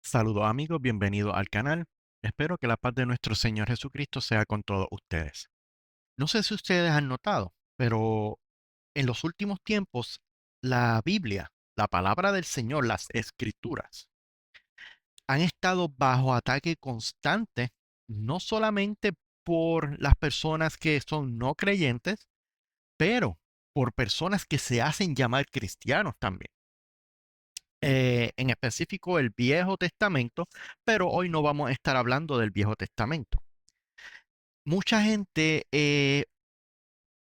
Saludos amigos, bienvenidos al canal. Espero que la paz de nuestro Señor Jesucristo sea con todos ustedes. No sé si ustedes han notado, pero en los últimos tiempos la Biblia, la palabra del Señor, las escrituras, han estado bajo ataque constante, no solamente por las personas que son no creyentes, pero por personas que se hacen llamar cristianos también. En específico el Viejo Testamento, pero hoy no vamos a estar hablando del Viejo Testamento. Mucha gente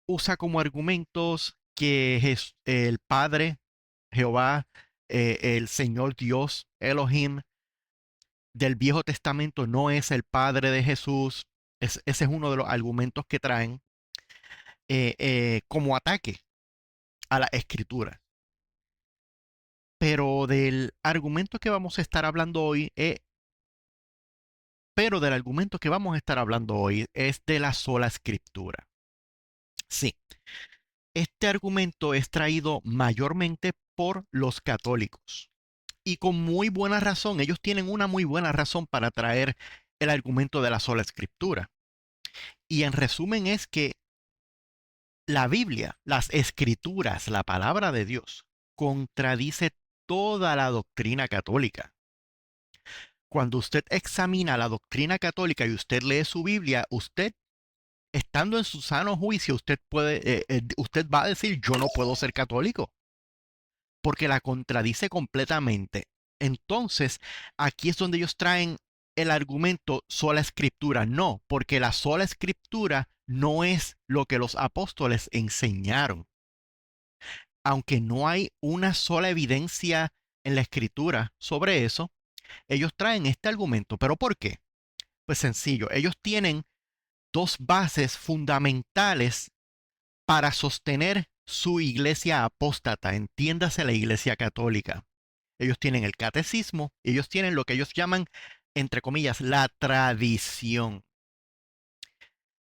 usa como argumentos que el Padre, Jehová, el Señor Dios, Elohim, del Viejo Testamento no es el Padre de Jesús. Ese es uno de los argumentos que traen como ataque a la Escritura. Pero del argumento que vamos a estar hablando hoy pero del argumento que vamos a estar hablando hoy es de la sola escritura. Sí, este argumento es traído mayormente por los católicos. Y con muy buena razón, ellos tienen una muy buena razón para traer el argumento de la sola escritura. Y en resumen es que la Biblia, las escrituras, la palabra de Dios, contradice toda la doctrina católica. Cuando usted examina la doctrina católica y usted lee su Biblia, usted estando en su sano juicio, usted va a decir, yo no puedo ser católico, porque la contradice completamente. Entonces, aquí es donde ellos traen el argumento sola escritura. No, porque la sola escritura no es lo que los apóstoles enseñaron. Aunque no hay una sola evidencia en la escritura sobre eso, ellos traen este argumento. ¿Pero por qué? Pues sencillo, ellos tienen dos bases fundamentales para sostener su iglesia apóstata, entiéndase la iglesia católica. Ellos tienen el catecismo, ellos tienen lo que ellos llaman, entre comillas, la tradición.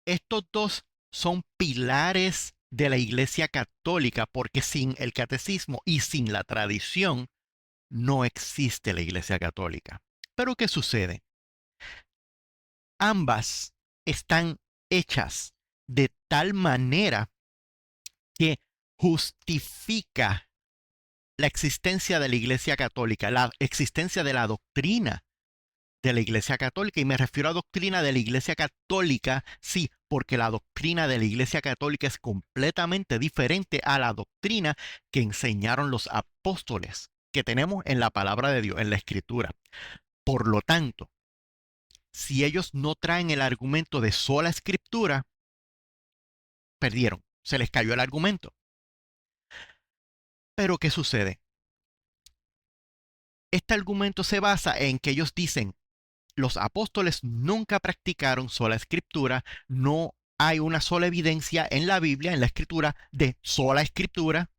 Estos dos son pilares de la iglesia católica porque sin el catecismo y sin la tradición no existe la iglesia católica. Pero ¿qué sucede? Ambas están hechas de tal manera que justifica la existencia de la Iglesia Católica, la existencia de la doctrina de la Iglesia Católica. Y me refiero a doctrina de la Iglesia Católica, sí, porque la doctrina de la Iglesia Católica es completamente diferente a la doctrina que enseñaron los apóstoles, que tenemos en la palabra de Dios, en la Escritura. Por lo tanto, si ellos no traen el argumento de sola Escritura, perdieron, se les cayó el argumento. Pero ¿qué sucede? Este argumento se basa en que ellos dicen, los apóstoles nunca practicaron sola escritura, no hay una sola evidencia en la Biblia, en la escritura, de sola escritura,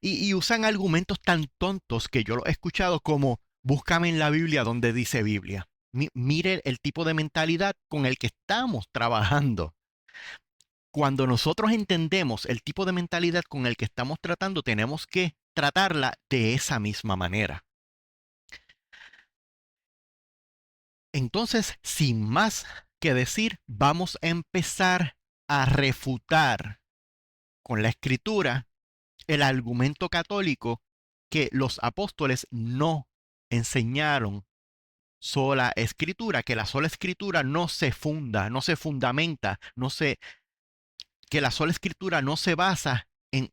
y usan argumentos tan tontos que yo lo he escuchado como, búscame en la Biblia donde dice Biblia. Mire el tipo de mentalidad con el que estamos trabajando. Cuando nosotros entendemos el tipo de mentalidad con el que estamos tratando, tenemos que tratarla de esa misma manera. Entonces, sin más que decir, vamos a empezar a refutar con la escritura el argumento católico que los apóstoles no enseñaron sola escritura, que la sola escritura no se funda, no se fundamenta, que la sola escritura no se basa en,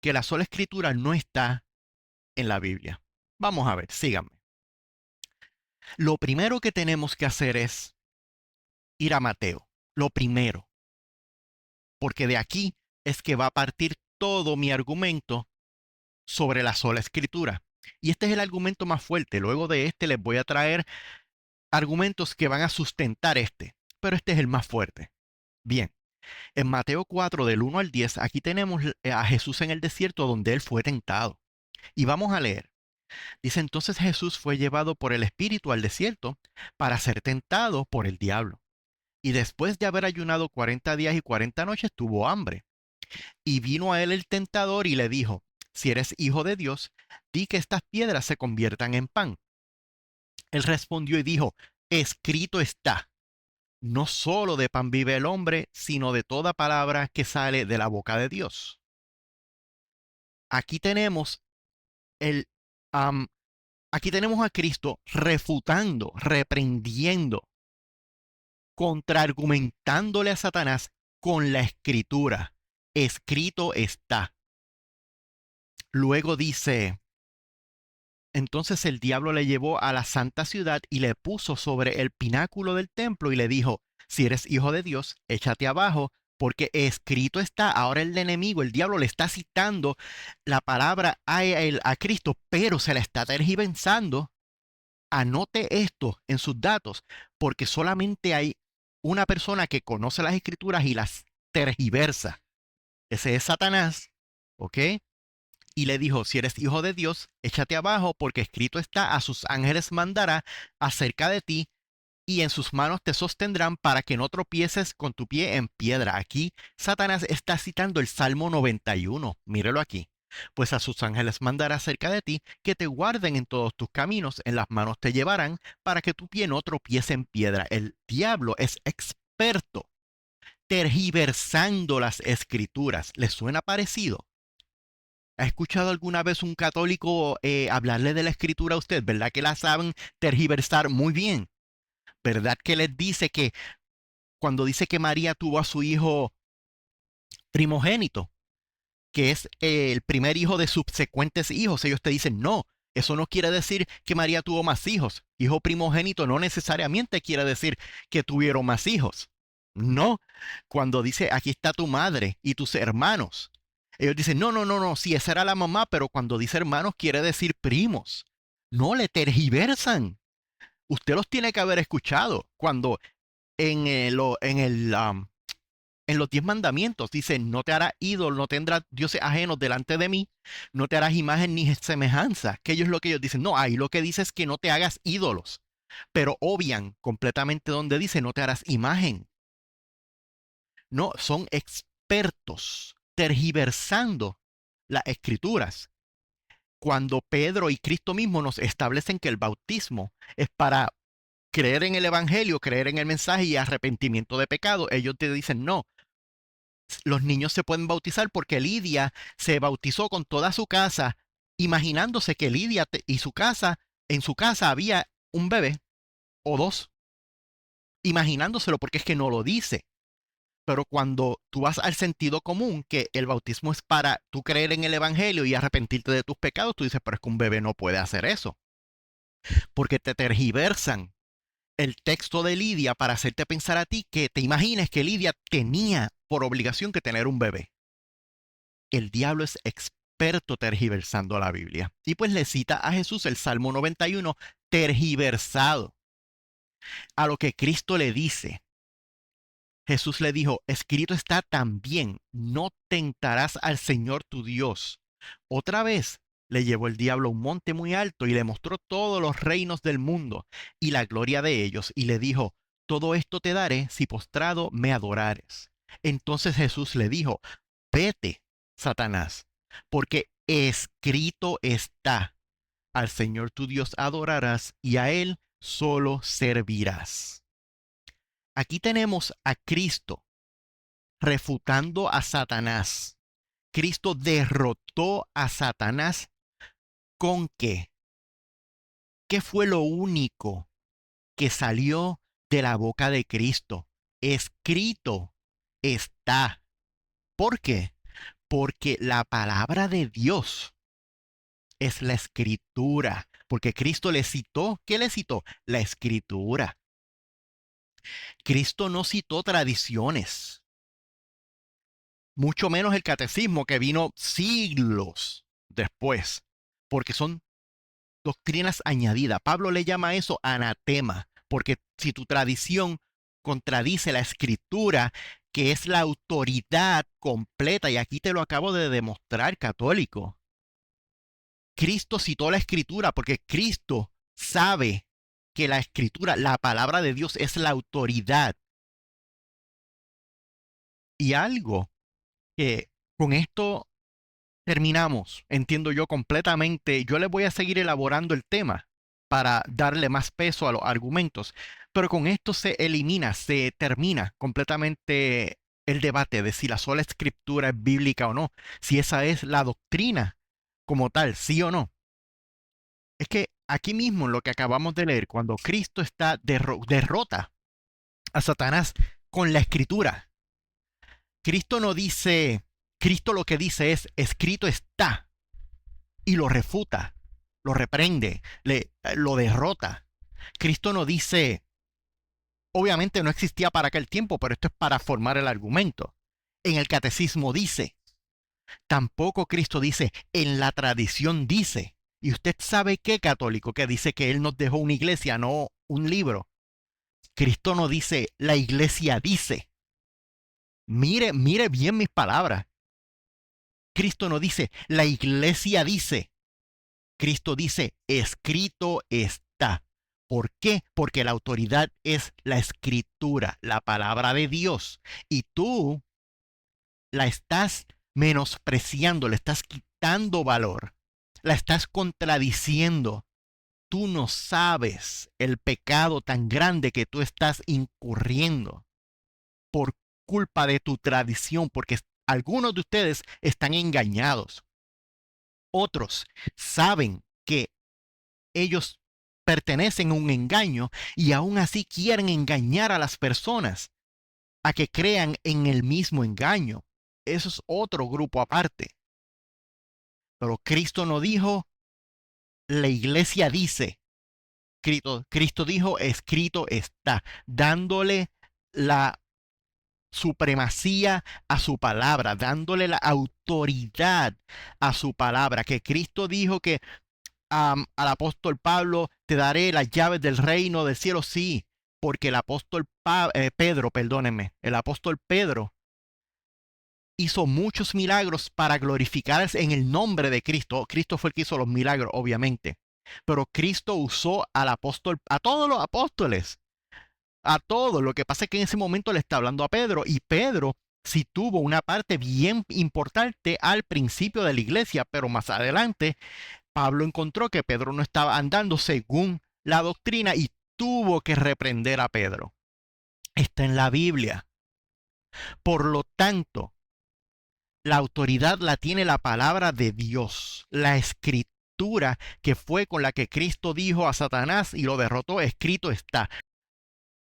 que la sola escritura no está en la Biblia. Vamos a ver, síganme. Lo primero que tenemos que hacer es ir a Mateo. Lo primero, porque de aquí es que va a partir todo mi argumento sobre la sola escritura. Y este es el argumento más fuerte. Luego de este les voy a traer argumentos que van a sustentar este, pero este es el más fuerte. Bien, en Mateo 4 del 1 al 10, aquí tenemos a Jesús en el desierto donde él fue tentado. Y vamos a leer. Dice, entonces Jesús fue llevado por el Espíritu al desierto para ser tentado por el diablo. Y después de haber ayunado 40 días y 40 noches, tuvo hambre. Y vino a él el tentador y le dijo, si eres hijo de Dios, ti que estas piedras se conviertan en pan. Él respondió y dijo, escrito está, no solo de pan vive el hombre, sino de toda palabra que sale de la boca de Dios. Aquí tenemos el, am, aquí tenemos a Cristo refutando, reprendiendo, contraargumentándole a Satanás con la escritura. Escrito está. Luego dice, entonces el diablo le llevó a la santa ciudad y le puso sobre el pináculo del templo y le dijo, si eres hijo de Dios, échate abajo, porque escrito está. Ahora el enemigo, el diablo, le está citando la palabra a Cristo, pero se la está tergiversando. Anote esto en sus datos, porque solamente hay una persona que conoce las escrituras y las tergiversa. Ese es Satanás, ¿ok? Y le dijo, si eres hijo de Dios, échate abajo, porque escrito está, a sus ángeles mandará acerca de ti, y en sus manos te sostendrán para que no tropieces con tu pie en piedra. Aquí Satanás está citando el Salmo 91. Mírelo aquí. Pues a sus ángeles mandará acerca de ti, que te guarden en todos tus caminos, en las manos te llevarán, para que tu pie no tropiece en piedra. El diablo es experto tergiversando las escrituras. ¿Les suena parecido? ¿Ha escuchado alguna vez un católico hablarle de la escritura a usted? ¿Verdad que la saben tergiversar muy bien? ¿Verdad que les dice que cuando dice que María tuvo a su hijo primogénito, que es el primer hijo de subsecuentes hijos, ellos te dicen, no, eso no quiere decir que María tuvo más hijos. Hijo primogénito no necesariamente quiere decir que tuvieron más hijos. No, cuando dice, aquí está tu madre y tus hermanos, ellos dicen, no, no, no, no, sí, esa era la mamá, pero cuando dice hermanos quiere decir primos. No, le tergiversan. Usted los tiene que haber escuchado cuando en los 10 mandamientos dice, no te harás ídolo, no tendrás dioses ajenos delante de mí, no te harás imagen ni semejanza. Que ellos es lo que ellos dicen. No, ahí lo que dice es que no te hagas ídolos, pero obvian completamente donde dice no te harás imagen. No, son expertos tergiversando las escrituras. Cuando Pedro y Cristo mismo nos establecen que el bautismo es para creer en el evangelio, creer en el mensaje y arrepentimiento de pecado, ellos te dicen no. Los niños se pueden bautizar porque Lidia se bautizó con toda su casa, imaginándose que Lidia y su casa, en su casa había un bebé o dos, imaginándoselo porque es que no lo dice. Pero cuando tú vas al sentido común, que el bautismo es para tú creer en el evangelio y arrepentirte de tus pecados, tú dices, pero es que un bebé no puede hacer eso, porque te tergiversan el texto de Lidia para hacerte pensar a ti que te imagines que Lidia tenía por obligación que tener un bebé. El diablo es experto tergiversando la Biblia. Y pues le cita a Jesús el Salmo 91 tergiversado. A lo que Cristo le dice, Jesús le dijo, escrito está también, no tentarás al Señor tu Dios. Otra vez le llevó el diablo a un monte muy alto y le mostró todos los reinos del mundo y la gloria de ellos, y le dijo, todo esto te daré si postrado me adorares. Entonces Jesús le dijo, vete, Satanás, porque escrito está, al Señor tu Dios adorarás y a Él solo servirás. Aquí tenemos a Cristo refutando a Satanás. Cristo derrotó a Satanás ¿con qué? ¿Qué fue lo único que salió de la boca de Cristo? Escrito está. ¿Por qué? Porque la palabra de Dios es la escritura. Porque Cristo le citó, ¿qué le citó? La escritura. Cristo no citó tradiciones, mucho menos el catecismo que vino siglos después, porque son doctrinas añadidas. Pablo le llama a eso anatema, porque si tu tradición contradice la escritura, que es la autoridad completa, y aquí te lo acabo de demostrar, católico. Cristo citó la escritura porque Cristo sabe que la escritura, la palabra de Dios es la autoridad. Y algo que con esto terminamos. Entiendo yo completamente. Yo les voy a seguir elaborando el tema para darle más peso a los argumentos, pero con esto se elimina, se termina completamente el debate de si la sola escritura es bíblica o no, si esa es la doctrina como tal, sí o no. Es que aquí mismo en lo que acabamos de leer, cuando Cristo está derrota a Satanás con la escritura, Cristo no dice, Cristo lo que dice es, escrito está, y lo refuta, lo reprende, lo derrota. Cristo no dice, obviamente no existía para aquel tiempo, pero esto es para formar el argumento. En el catecismo dice, tampoco Cristo dice, en la tradición dice. Y usted sabe qué católico que dice que Él nos dejó una iglesia, no un libro. Cristo no dice, la iglesia dice. Mire, mire bien mis palabras. Cristo no dice, la iglesia dice. Cristo dice, escrito está. ¿Por qué? Porque la autoridad es la escritura, la palabra de Dios. Y tú la estás menospreciando, le estás quitando valor, la estás contradiciendo. Tú no sabes el pecado tan grande que tú estás incurriendo por culpa de tu tradición, porque algunos de ustedes están engañados. Otros saben que ellos pertenecen a un engaño y aún así quieren engañar a las personas a que crean en el mismo engaño. Eso es otro grupo aparte. Pero Cristo no dijo, la iglesia dice. Cristo dijo, escrito está, dándole la supremacía a su palabra, dándole la autoridad a su palabra, que Cristo dijo que al apóstol Pablo te daré las llaves del reino del cielo, sí, porque el apóstol Pedro, perdónenme, el apóstol Pedro hizo muchos milagros para glorificarse en el nombre de Cristo. Cristo fue el que hizo los milagros, obviamente. Pero Cristo usó al apóstol, a todos los apóstoles, a todos. Lo que pasa es que en ese momento le está hablando a Pedro y Pedro sí tuvo una parte bien importante al principio de la iglesia, pero más adelante Pablo encontró que Pedro no estaba andando según la doctrina y tuvo que reprender a Pedro. Está en la Biblia. Por lo tanto, la autoridad la tiene la palabra de Dios, la escritura que fue con la que Cristo dijo a Satanás y lo derrotó, escrito está.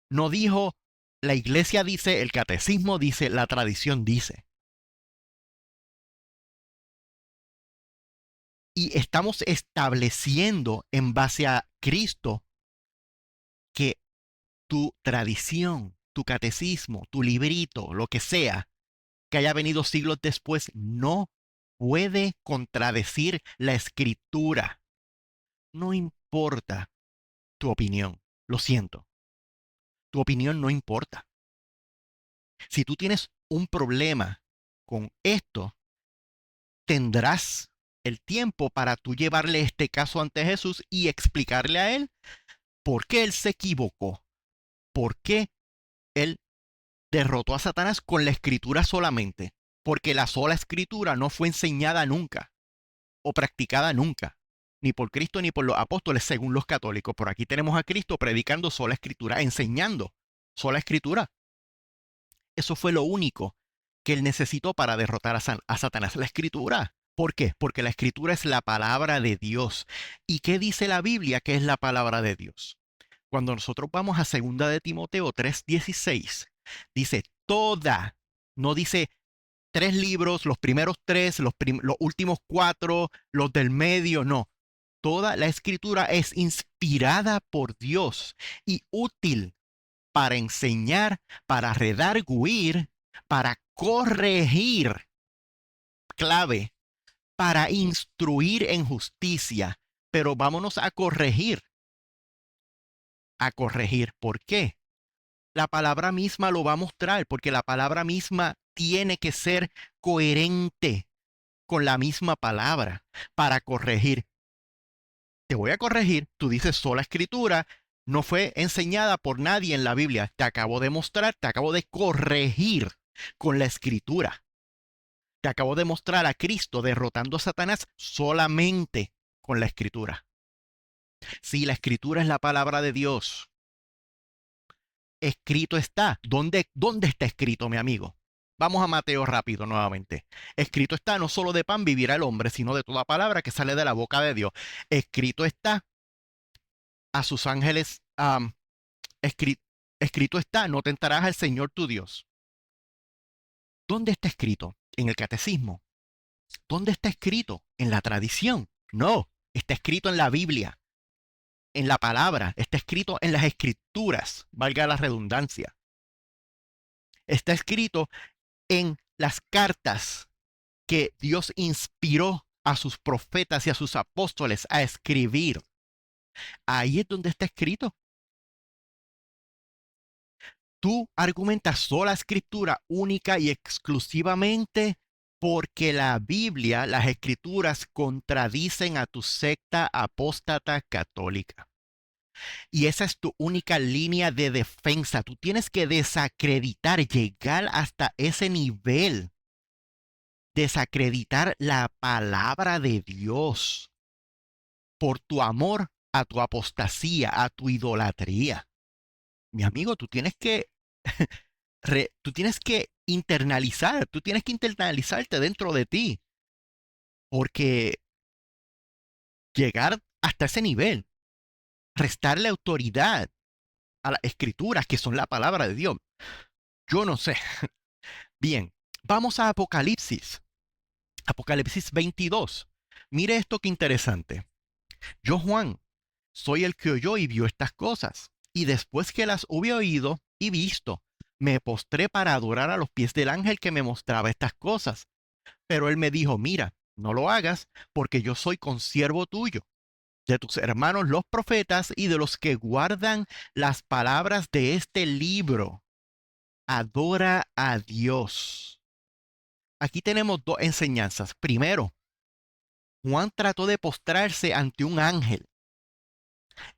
No dijo, la iglesia dice, el catecismo dice, la tradición dice. Y estamos estableciendo en base a Cristo que tu tradición, tu catecismo, tu librito, lo que sea, que haya venido siglos después, no puede contradecir la escritura. No importa tu opinión, lo siento, tu opinión no importa. Si tú tienes un problema con esto, tendrás el tiempo para tú llevarle este caso ante Jesús y explicarle a él por qué él se equivocó, por qué él derrotó a Satanás con la escritura solamente, porque la sola escritura no fue enseñada nunca o practicada nunca, ni por Cristo ni por los apóstoles según los católicos. Por aquí tenemos a Cristo predicando sola escritura, enseñando sola escritura. Eso fue lo único que él necesitó para derrotar a Satanás, la escritura. ¿Por qué? Porque la escritura es la palabra de Dios. ¿Y qué dice la Biblia que es la palabra de Dios? Cuando nosotros vamos a 2 de Timoteo 3:16, dice toda, no dice 3 libros, los primeros 3, los últimos 4, los del medio, no. Toda la escritura es inspirada por Dios y útil para enseñar, para redarguir, para corregir, clave, para instruir en justicia. Pero vámonos a corregir. A corregir. ¿Por qué? La palabra misma lo va a mostrar, porque la palabra misma tiene que ser coherente con la misma palabra para corregir. Te voy a corregir, tú dices sola escritura, no fue enseñada por nadie en la Biblia. Te acabo de mostrar, te acabo de corregir con la escritura. Te acabo de mostrar a Cristo derrotando a Satanás solamente con la Escritura. Sí, la Escritura es la palabra de Dios. Escrito está. ¿Dónde está escrito, mi amigo? Vamos a Mateo rápido nuevamente. Escrito está, no solo de pan vivirá el hombre, sino de toda palabra que sale de la boca de Dios. Escrito está a sus ángeles, escri- escrito está, no tentarás al Señor tu Dios. ¿Dónde está escrito? En el catecismo. ¿Dónde está escrito? En la tradición. No, está escrito en la Biblia, en la palabra, está escrito en las escrituras, valga la redundancia. Está escrito en las cartas que Dios inspiró a sus profetas y a sus apóstoles a escribir. Ahí es donde está escrito. Tú argumentas sola escritura única y exclusivamente porque la Biblia, las escrituras, contradicen a tu secta apóstata católica. Y esa es tu única línea de defensa. Tú tienes que desacreditar, llegar hasta ese nivel, desacreditar la palabra de Dios por tu amor a tu apostasía, a tu idolatría. Mi amigo, tú tienes que internalizar, tú tienes que internalizarte dentro de ti, porque llegar hasta ese nivel, restarle autoridad a las escrituras que son la palabra de Dios, yo no sé. Bien, vamos a Apocalipsis, Apocalipsis 22. Mire esto qué interesante. Yo, Juan, soy el que oyó y vio estas cosas, y después que las hube oído y visto, me postré para adorar a los pies del ángel que me mostraba estas cosas. Pero él me dijo, mira, no lo hagas, porque yo soy consiervo tuyo, de tus hermanos los profetas y de los que guardan las palabras de este libro. Adora a Dios. Aquí tenemos dos enseñanzas. Primero, Juan trató de postrarse ante un ángel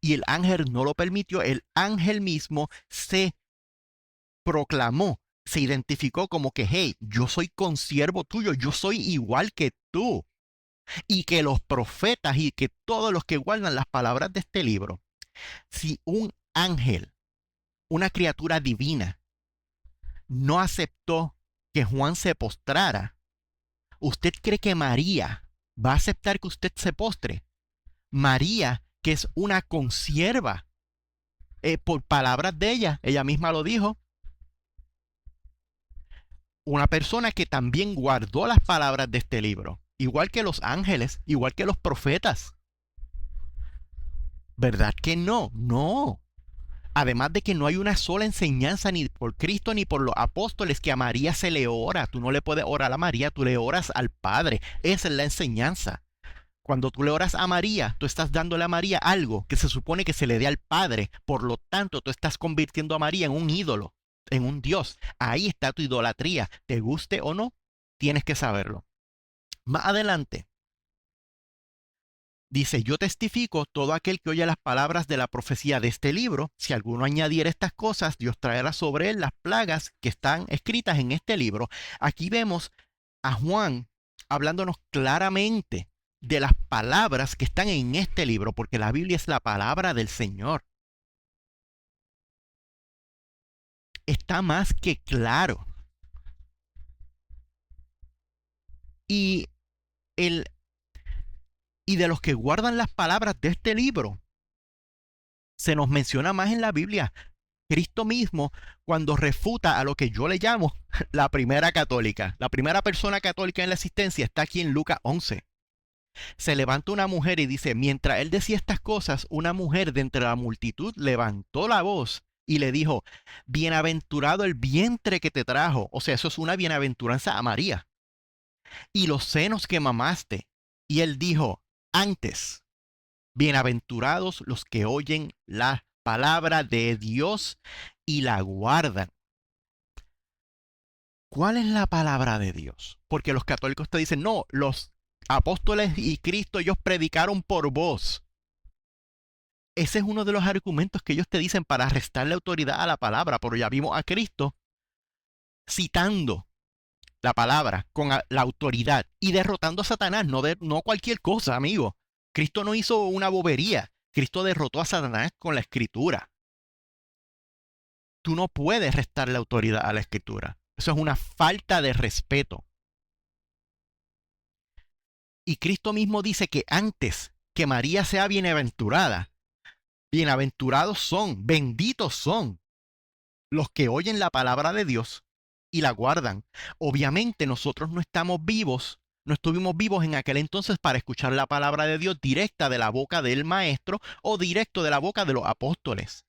y el ángel no lo permitió. El ángel mismo se proclamó, se identificó como que, hey, yo soy consiervo tuyo, yo soy igual que tú. Y que los profetas y que todos los que guardan las palabras de este libro, si un ángel, una criatura divina, no aceptó que Juan se postrara, ¿usted cree que María va a aceptar que usted se postre? María, que es una consierva, por palabras de ella misma lo dijo, una persona que también guardó las palabras de este libro, igual que los ángeles, igual que los profetas. ¿Verdad que no? No. Además de que no hay una sola enseñanza ni por Cristo ni por los apóstoles que a María se le ora. Tú no le puedes orar a María, tú le oras al Padre. Esa es la enseñanza. Cuando tú le oras a María, tú estás dándole a María algo que se supone que se le dé al Padre. Por lo tanto, tú estás convirtiendo a María en un ídolo, en un Dios. Ahí está tu idolatría. Te guste o no, tienes que saberlo. Más adelante, dice, yo testifico todo aquel que oye las palabras de la profecía de este libro. Si alguno añadiera estas cosas, Dios traerá sobre él las plagas que están escritas en este libro. Aquí vemos a Juan hablándonos claramente de las palabras que están en este libro, porque la Biblia es la palabra del Señor. Está más que claro. Y, el, y de los que guardan las palabras de este libro, se nos menciona más en la Biblia. Cristo mismo, cuando refuta a lo que yo le llamo la primera católica, la primera persona católica en la existencia, está aquí en Lucas 11. Se levanta una mujer y dice, mientras él decía estas cosas, una mujer de entre la multitud levantó la voz y le dijo, bienaventurado el vientre que te trajo. O sea, eso es una bienaventuranza a María. Y los senos que mamaste. Y él dijo, antes, bienaventurados los que oyen la palabra de Dios y la guardan. ¿Cuál es la palabra de Dios? Porque los católicos te dicen, no, los apóstoles y Cristo ellos predicaron por vos. Ese es uno de los argumentos que ellos te dicen para restarle autoridad a la palabra, pero ya vimos a Cristo citando la palabra, con la autoridad y derrotando a Satanás, no cualquier cosa, amigo. Cristo no hizo una bobería. Cristo derrotó a Satanás con la escritura. Tú no puedes restarle autoridad a la escritura. Eso es una falta de respeto. Y Cristo mismo dice que antes que María sea bienaventurada, bienaventurados son, benditos son los que oyen la palabra de Dios y la guardan. Obviamente nosotros no estamos vivos, no estuvimos vivos en aquel entonces para escuchar la palabra de Dios directa de la boca del maestro o directo de la boca de los apóstoles.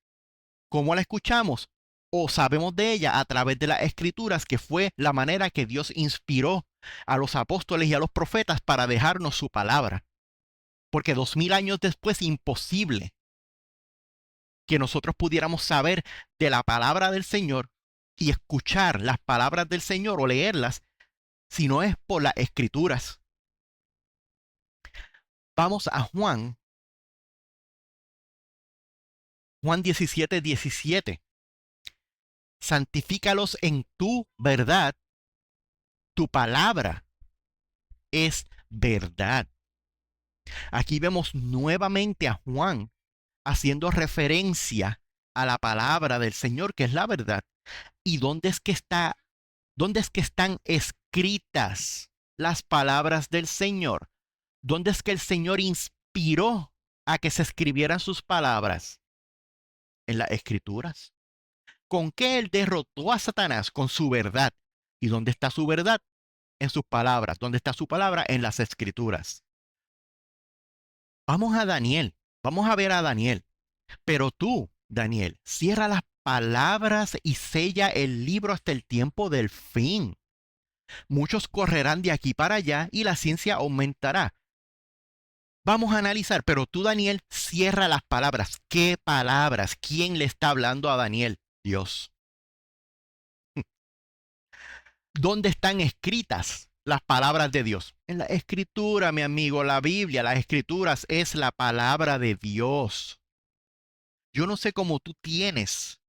¿Cómo la escuchamos? O sabemos de ella a través de las escrituras, que fue la manera que Dios inspiró a los apóstoles y a los profetas para dejarnos su palabra. Porque 2000 años después, imposible que nosotros pudiéramos saber de la palabra del Señor y escuchar las palabras del Señor o leerlas, si no es por las escrituras. Vamos a Juan 17:17. Santifícalos en tu verdad, tu palabra es verdad. Aquí vemos nuevamente a Juan haciendo referencia a la palabra del Señor, que es la verdad. ¿Y dónde es que están escritas las palabras del Señor? ¿Dónde es que el Señor inspiró a que se escribieran sus palabras? En las escrituras. ¿Con qué Él derrotó a Satanás? Con su verdad. ¿Y dónde está su verdad? En sus palabras. ¿Dónde está su palabra? En las escrituras. Vamos a Daniel. Vamos a ver a Daniel. Pero tú, Daniel, cierra las palabras y sella el libro hasta el tiempo del fin. Muchos correrán de aquí para allá y la ciencia aumentará. Vamos a analizar, pero tú, Daniel, cierra las palabras. ¿Qué palabras? ¿Quién le está hablando a Daniel? Dios. ¿Dónde están escritas las palabras de Dios? En la escritura, mi amigo, la Biblia, las escrituras es la palabra de Dios. Yo no sé cómo tú tienes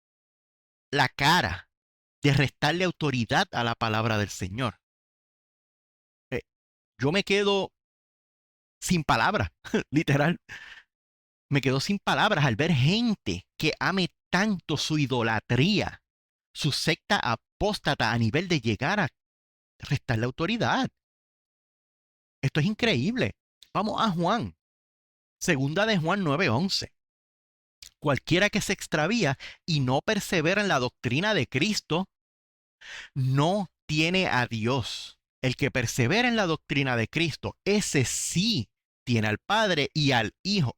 la cara de restarle autoridad a la palabra del Señor. Eh, yo me quedo sin palabras, literal. Me quedo sin palabras al ver gente que ame tanto su idolatría, su secta apóstata a nivel de llegar a restarle autoridad. Esto es increíble. Vamos a Juan. Segunda de Juan 9:11. Cualquiera que se extravía y no persevera en la doctrina de Cristo, no tiene a Dios. El que persevera en la doctrina de Cristo, ese sí tiene al Padre y al Hijo.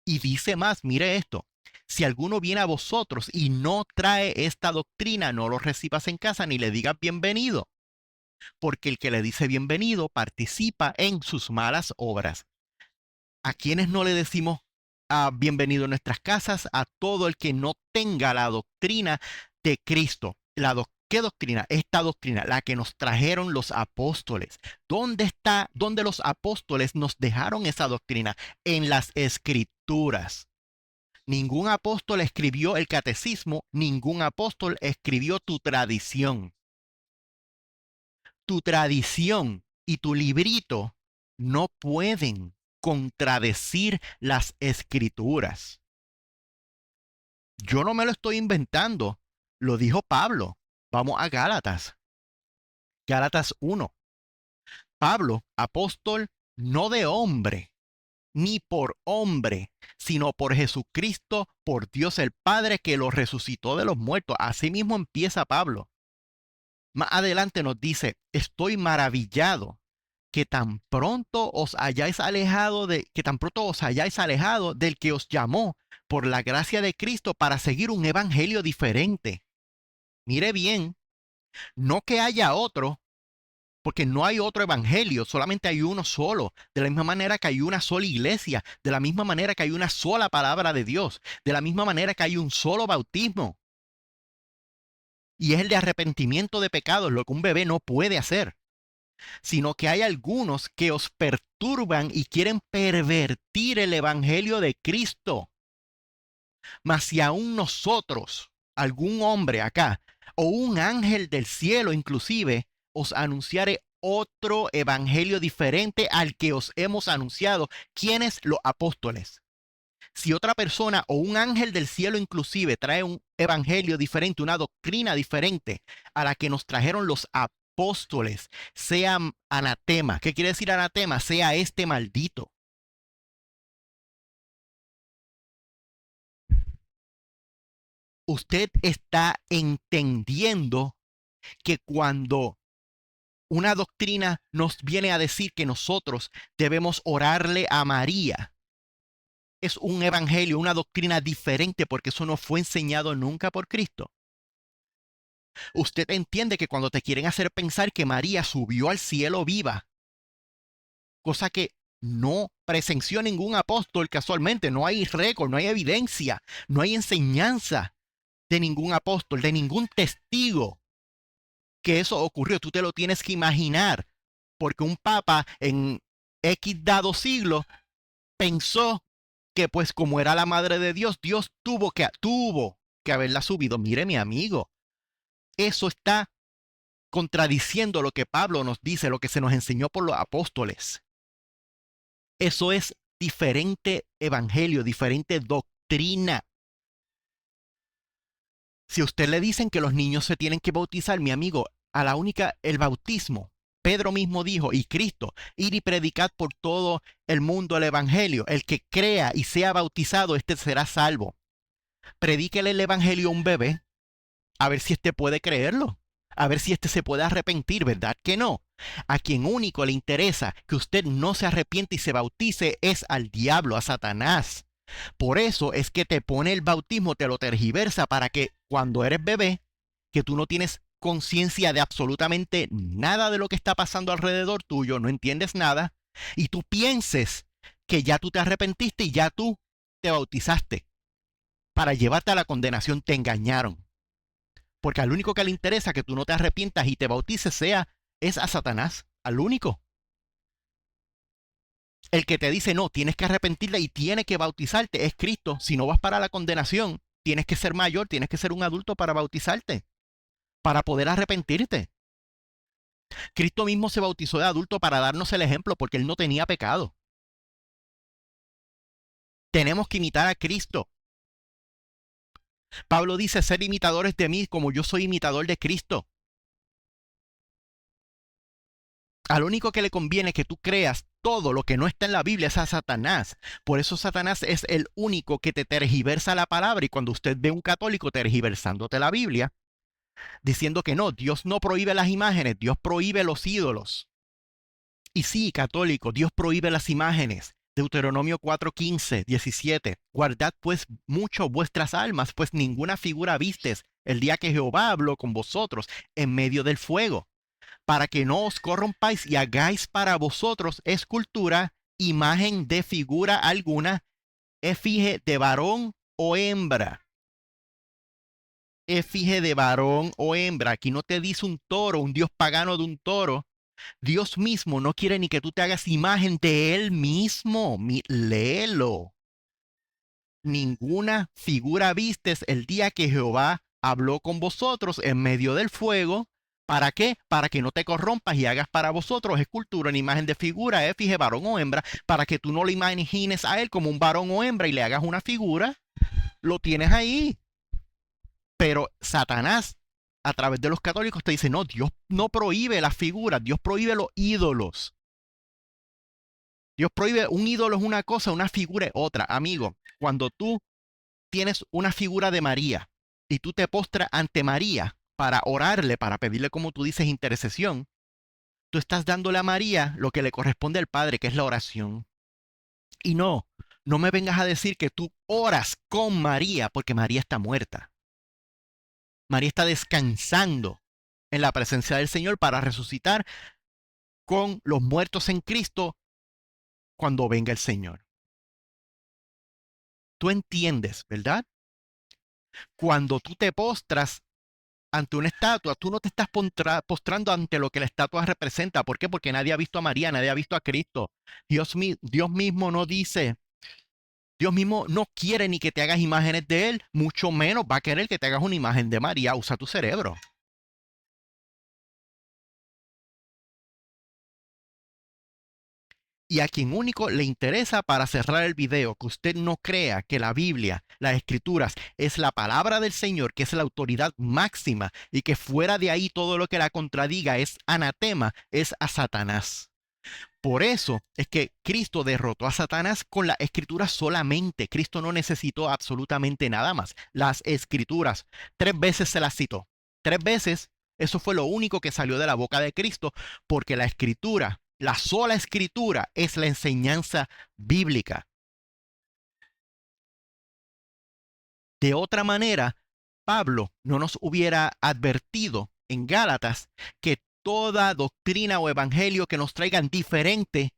Y dice más, mire esto, si alguno viene a vosotros y no trae esta doctrina, no lo recibas en casa ni le digas bienvenido, porque el que le dice bienvenido participa en sus malas obras. ¿A quienes no le decimos bienvenido en nuestras casas? A todo el que no tenga la doctrina de Cristo. ¿Qué doctrina? Esta doctrina, la que nos trajeron los apóstoles. ¿Dónde está? ¿Dónde los apóstoles nos dejaron esa doctrina? En las escrituras. Ningún apóstol escribió el catecismo, ningún apóstol escribió tu tradición. Tu tradición y tu librito no pueden contradecir las escrituras. Yo no me lo estoy inventando, lo dijo Pablo. Vamos a Gálatas. Gálatas 1. Pablo, apóstol no de hombre, ni por hombre, sino por Jesucristo, por Dios el Padre que lo resucitó de los muertos. Así mismo empieza Pablo. Más adelante nos dice, estoy maravillado que tan pronto os hayáis alejado del que os llamó por la gracia de Cristo para seguir un evangelio diferente. Mire bien, no que haya otro, porque no hay otro evangelio, solamente hay uno solo. De la misma manera que hay una sola iglesia, de la misma manera que hay una sola palabra de Dios, de la misma manera que hay un solo bautismo. Y es el de arrepentimiento de pecados, lo que un bebé no puede hacer. Sino que hay algunos que os perturban y quieren pervertir el evangelio de Cristo. Mas si aún nosotros, algún hombre acá, o un ángel del cielo inclusive, os anunciare otro evangelio diferente al que os hemos anunciado. ¿Quiénes? Los apóstoles. Si otra persona o un ángel del cielo inclusive trae un evangelio diferente, una doctrina diferente a la que nos trajeron los apóstoles, sea anatema. ¿Qué quiere decir anatema? Sea este maldito. Usted está entendiendo que cuando una doctrina nos viene a decir que nosotros debemos orarle a María, es un evangelio, una doctrina diferente porque eso no fue enseñado nunca por Cristo. Usted entiende que cuando te quieren hacer pensar que María subió al cielo viva, cosa que no presenció ningún apóstol casualmente, no hay récord, no hay evidencia, no hay enseñanza de ningún apóstol, de ningún testigo que eso ocurrió. Tú te lo tienes que imaginar, porque un papa en X dado siglo pensó que pues como era la madre de Dios, Dios tuvo que haberla subido. Mire, mi amigo, eso está contradiciendo lo que Pablo nos dice, lo que se nos enseñó por los apóstoles. Eso es diferente evangelio, diferente doctrina. Si a usted le dicen que los niños se tienen que bautizar, mi amigo, el bautismo, Pedro mismo dijo, y Cristo, ir y predicad por todo el mundo el evangelio. El que crea y sea bautizado, este será salvo. Predíquele el evangelio a un bebé, a ver si este puede creerlo, a ver si este se puede arrepentir, ¿verdad que no? A quien único le interesa que usted no se arrepiente y se bautice es al diablo, a Satanás. Por eso es que te pone el bautismo, te lo tergiversa para que cuando eres bebé, que tú no tienes conciencia de absolutamente nada de lo que está pasando alrededor tuyo, no entiendes nada, y tú pienses que ya tú te arrepentiste y ya tú te bautizaste. Para llevarte a la condenación te engañaron. Porque al único que le interesa que tú no te arrepientas y te bautices es a Satanás, al único. El que te dice, no, tienes que arrepentirte y tienes que bautizarte, es Cristo. Si no vas para la condenación, tienes que ser mayor, tienes que ser un adulto para bautizarte, para poder arrepentirte. Cristo mismo se bautizó de adulto para darnos el ejemplo porque él no tenía pecado. Tenemos que imitar a Cristo. Pablo dice, ser imitadores de mí como yo soy imitador de Cristo. Al único que le conviene que tú creas todo lo que no está en la Biblia es a Satanás. Por eso Satanás es el único que te tergiversa la palabra. Y cuando usted ve un católico tergiversándote la Biblia, diciendo que no, Dios no prohíbe las imágenes, Dios prohíbe los ídolos. Y sí, católico, Dios prohíbe las imágenes. Deuteronomio 4:15, 17. Guardad pues mucho vuestras almas, pues ninguna figura vistes el día que Jehová habló con vosotros en medio del fuego, para que no os corrompáis y hagáis para vosotros escultura, imagen de figura alguna, efigie de varón o hembra. Efigie de varón o hembra. Aquí no te dice un toro, un dios pagano de un toro. Dios mismo no quiere ni que tú te hagas imagen de él mismo. Léelo. Ninguna figura vistes el día que Jehová habló con vosotros en medio del fuego. ¿Para qué? Para que no te corrompas y hagas para vosotros escultura en imagen de figura, fije varón o hembra, para que tú no le imagines a él como un varón o hembra y le hagas una figura. Lo tienes ahí. Pero Satanás, a través de los católicos, te dice, no, Dios no prohíbe las figuras, Dios prohíbe los ídolos. Dios prohíbe, un ídolo es una cosa, una figura es otra. Amigo, cuando tú tienes una figura de María y tú te postras ante María para orarle, para pedirle, como tú dices, intercesión, tú estás dándole a María lo que le corresponde al Padre, que es la oración. Y no me vengas a decir que tú oras con María porque María está muerta. María está descansando en la presencia del Señor para resucitar con los muertos en Cristo cuando venga el Señor. Tú entiendes, ¿verdad? Cuando tú te postras ante una estatua, tú no te estás postrando ante lo que la estatua representa. ¿Por qué? Porque nadie ha visto a María, nadie ha visto a Cristo. Dios mismo no dice, Dios mismo no quiere ni que te hagas imágenes de Él, mucho menos va a querer que te hagas una imagen de María. Usa tu cerebro. y a quien único le interesa, para cerrar el video, que usted no crea que la Biblia, las Escrituras, es la palabra del Señor, que es la autoridad máxima, y que fuera de ahí todo lo que la contradiga es anatema, es a Satanás. Por eso es que Cristo derrotó a Satanás con la Escritura solamente. Cristo no necesitó absolutamente nada más. Las Escrituras, 3 veces se las citó. 3 veces, eso fue lo único que salió de la boca de Cristo, porque la Escritura, la sola Escritura, es la enseñanza bíblica. De otra manera, Pablo no nos hubiera advertido en Gálatas que toda doctrina o evangelio que nos traigan diferente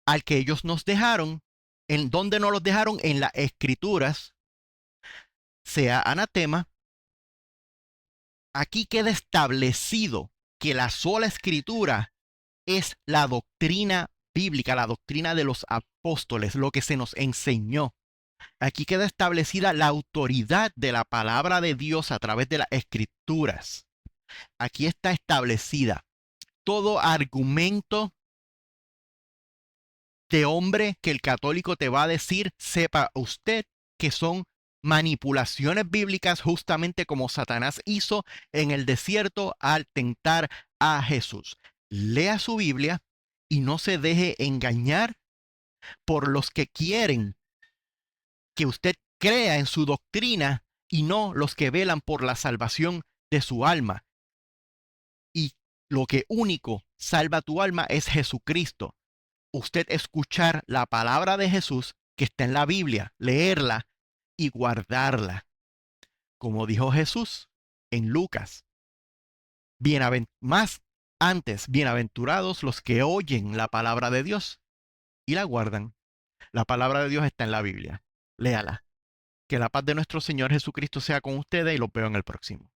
al que ellos nos dejaron, ¿en donde nos los dejaron? En las Escrituras, sea anatema. Aquí queda establecido que la sola Escritura es la doctrina bíblica, la doctrina de los apóstoles, lo que se nos enseñó. Aquí queda establecida la autoridad de la palabra de Dios a través de las Escrituras. Aquí está establecida todo argumento de hombre que el católico te va a decir, sepa usted que son manipulaciones bíblicas, justamente como Satanás hizo en el desierto al tentar a Jesús. Lea su Biblia y no se deje engañar por los que quieren que usted crea en su doctrina y no los que velan por la salvación de su alma. Y lo que único salva tu alma es Jesucristo. Usted escuchar la palabra de Jesús que está en la Biblia, leerla y guardarla. Como dijo Jesús en Lucas, más antes, bienaventurados los que oyen la palabra de Dios y la guardan. La palabra de Dios está en la Biblia. Léala. Que la paz de nuestro Señor Jesucristo sea con ustedes y los veo en el próximo.